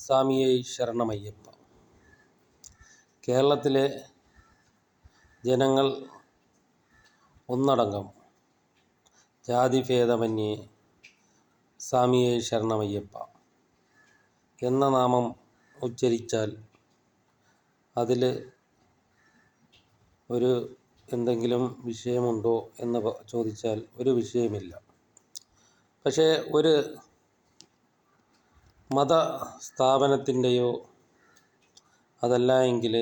സ്വാമിയേ ശരണമയ്യപ്പ. കേരളത്തിലെ ജനങ്ങൾ ഒന്നടങ്കം ജാതിഭേദമന്യേ സ്വാമിയേ ശരണമയ്യപ്പ എന്ന നാമം ഉച്ചരിച്ചാൽ അതിൽ ഒരു എന്തെങ്കിലും വിഷയമുണ്ടോ എന്ന് ചോദിച്ചാൽ ഒരു വിഷയമില്ല. പക്ഷേ ഒരു മത സ്ഥാപനത്തിൻ്റെയോ അതല്ല എങ്കിൽ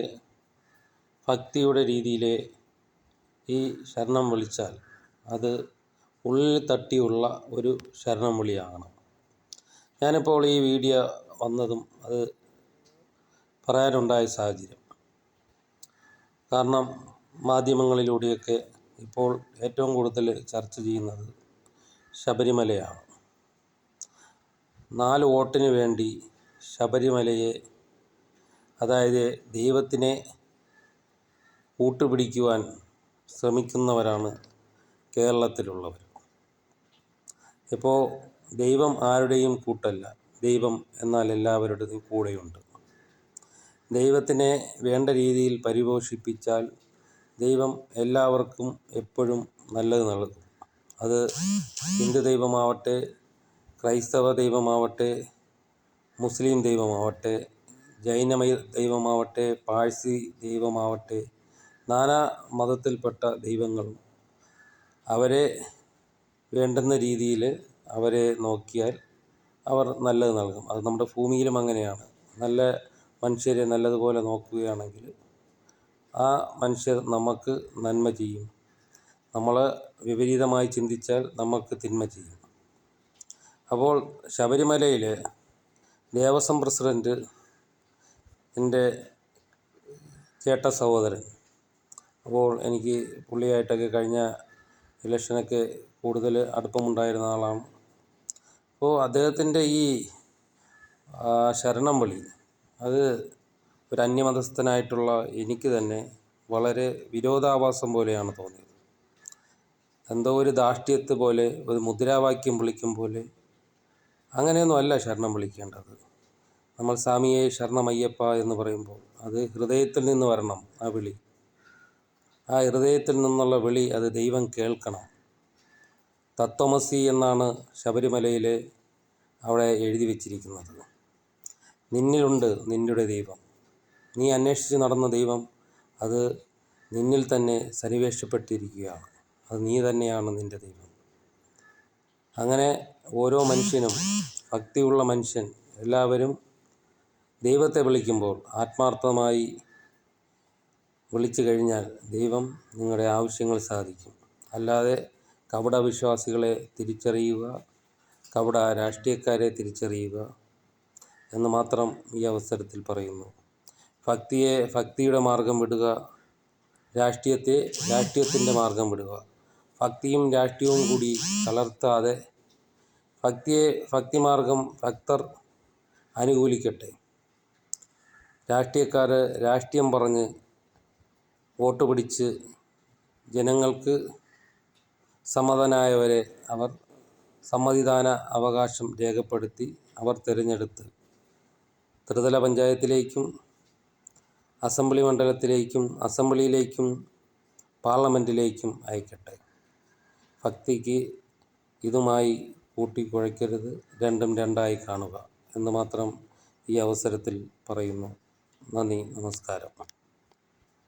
ഭക്തിയുടെ രീതിയിൽ ഈ ശരണം വിളിച്ചാൽ അത് ഉള്ളിൽ തട്ടിയുള്ള ഒരു ശരണം വിളിയാണ്. ഞാനിപ്പോൾ ഈ വീഡിയോ വന്നതും അത് പറയാനുണ്ടായ സാഹചര്യം കാരണം മാധ്യമങ്ങളിലൂടെയൊക്കെ ഇപ്പോൾ ഏറ്റവും കൂടുതൽ ചർച്ച ചെയ്യുന്നത് ശബരിമലയാണ്. 4 വോട്ടിന് വേണ്ടി ശബരിമലയെ, അതായത് ദൈവത്തിനെ കൂട്ടുപിടിക്കുവാൻ ശ്രമിക്കുന്നവരാണ് കേരളത്തിലുള്ളവർ. ഇപ്പോൾ ദൈവം ആരുടെയും കൂട്ടല്ല, ദൈവം എന്നാൽ എല്ലാവരുടെയും കൂടെയുണ്ട്. ദൈവത്തിനെ വേണ്ട രീതിയിൽ പരിപോഷിപ്പിച്ചാൽ ദൈവം എല്ലാവർക്കും എപ്പോഴും നല്ലത് നൽകും. അത് ഹിന്ദു ദൈവമാവട്ടെ, ക്രൈസ്തവ ദൈവമാവട്ടെ, മുസ്ലിം ദൈവമാവട്ടെ, ജൈന ദൈവമാവട്ടെ, പാഴ്സി ദൈവമാവട്ടെ, നാനാ മതത്തിൽപ്പെട്ട ദൈവങ്ങളും അവരെ വേണ്ടുന്ന രീതിയിൽ അവരെ നോക്കിയാൽ അവർ നല്ലത് നൽകും. അത് നമ്മുടെ ഭൂമിയിലും അങ്ങനെയാണ്. നല്ല മനുഷ്യരെ നല്ലതുപോലെ നോക്കുകയാണെങ്കിൽ ആ മനുഷ്യർ നമുക്ക് നന്മ ചെയ്യും. നമ്മൾ വിപരീതമായി ചിന്തിച്ചാൽ നമുക്ക് തിന്മ ചെയ്യും. അപ്പോൾ ശബരിമലയിൽ ദേവസ്വം പ്രസിഡൻറ്റ് എൻ്റെ ചേട്ട സഹോദരൻ, അപ്പോൾ എനിക്ക് പുള്ളിയായിട്ടൊക്കെ കഴിഞ്ഞ ഇലക്ഷനൊക്കെ കൂടുതൽ അടുപ്പമുണ്ടായിരുന്ന ആളാണ്. അപ്പോൾ അദ്ദേഹത്തിൻ്റെ ഈ ശരണം വിളി അത് ഒരു അന്യമതസ്ഥനായിട്ടുള്ള എനിക്ക് തന്നെ വളരെ വിരോധാഭാസം പോലെയാണ് തോന്നിയത്. എന്തോ ഒരു ധാർഷ്ട്യത്ത് പോലെ, ഒരു മുദ്രാവാക്യം വിളിക്കും പോലെ. അങ്ങനെയൊന്നും അല്ല ശരണം വിളിക്കേണ്ടത്. നമ്മൾ സ്വാമിയേ ശരണമയ്യപ്പ എന്ന് പറയുമ്പോൾ അത് ഹൃദയത്തിൽ നിന്ന് വരണം. ആ വിളി, ആ ഹൃദയത്തിൽ നിന്നുള്ള വിളി അത് ദൈവം കേൾക്കണം. തത്വമസി എന്നാണ് ശബരിമലയിൽ അവിടെ എഴുതി വച്ചിരിക്കുന്നത്. നിന്നിലുണ്ട് നിന്നുടെ ദൈവം. നീ അന്വേഷിച്ച് നടന്ന ദൈവം അത് നിന്നിൽ തന്നെ സന്നിവേശപ്പെട്ടിരിക്കുകയാണ്. അത് നീ തന്നെയാണ് നിൻ്റെ ദൈവം. അങ്ങനെ ഓരോ മനുഷ്യനും, ഭക്തിയുള്ള മനുഷ്യൻ എല്ലാവരും ദൈവത്തെ വിളിക്കുമ്പോൾ ആത്മാർത്ഥമായി വിളിച്ചു കഴിഞ്ഞാൽ ദൈവം നിങ്ങളുടെ ആവശ്യങ്ങൾ സാധിക്കും. അല്ലാതെ കപട വിശ്വാസികളെ തിരിച്ചറിയുക, കപട രാഷ്ട്രീയക്കാരെ തിരിച്ചറിയുക എന്ന് മാത്രം ഈ അവസരത്തിൽ പറയുന്നു. ഭക്തിയുടെ മാർഗം വിടുക, രാഷ്ട്രീയത്തെ രാഷ്ട്രീയത്തിൻ്റെ മാർഗം വിടുക. ഭക്തിയും രാഷ്ട്രീയവും കൂടി കലർത്താതെ ഭക്തിമാർഗം ഭക്തർ അനുകൂലിക്കട്ടെ. രാഷ്ട്രീയക്കാർ രാഷ്ട്രീയം പറഞ്ഞ് വോട്ട് പിടിച്ച് ജനങ്ങൾക്ക് സമ്മതനായവരെ അവർ സമ്മതിദാന അവകാശം രേഖപ്പെടുത്തി അവർ തിരഞ്ഞെടുത്ത് ത്രിതല പഞ്ചായത്തിലേക്കും അസംബ്ലി മണ്ഡലത്തിലേക്കും അസംബ്ലിയിലേക്കും പാർലമെൻറ്റിലേക്കും അയക്കട്ടെ. ഭക്തിക്ക് ഇതുമായി കൂട്ടിക്കുഴയ്ക്കരുത്, രണ്ടും രണ്ടായി കാണുക എന്ന് മാത്രം ഈ അവസരത്തിൽ പറയുന്നു. നന്ദി, നമസ്കാരം.